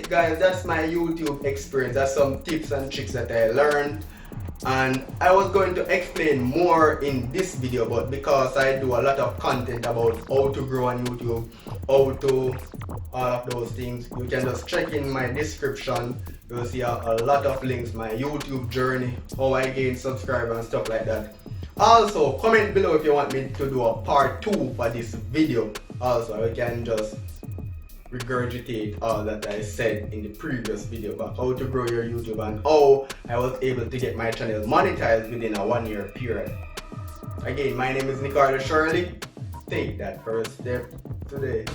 it, guys. That's my YouTube experience. That's some tips and tricks that I learned. And I was going to explain more in this video, but because I do a lot of content about how to grow on YouTube, how to all of those things, you can just check in my description. You'll see a lot of links, my YouTube journey, how I gain subscribers and stuff like that. Also, comment below if you want me to do a part 2 for this video. Also, you can just regurgitate all that I said in the previous video about how to grow your YouTube and how I was able to get my channel monetized within a 1-year period. Again, my name is Nicardo. Shirley. Take that first step today.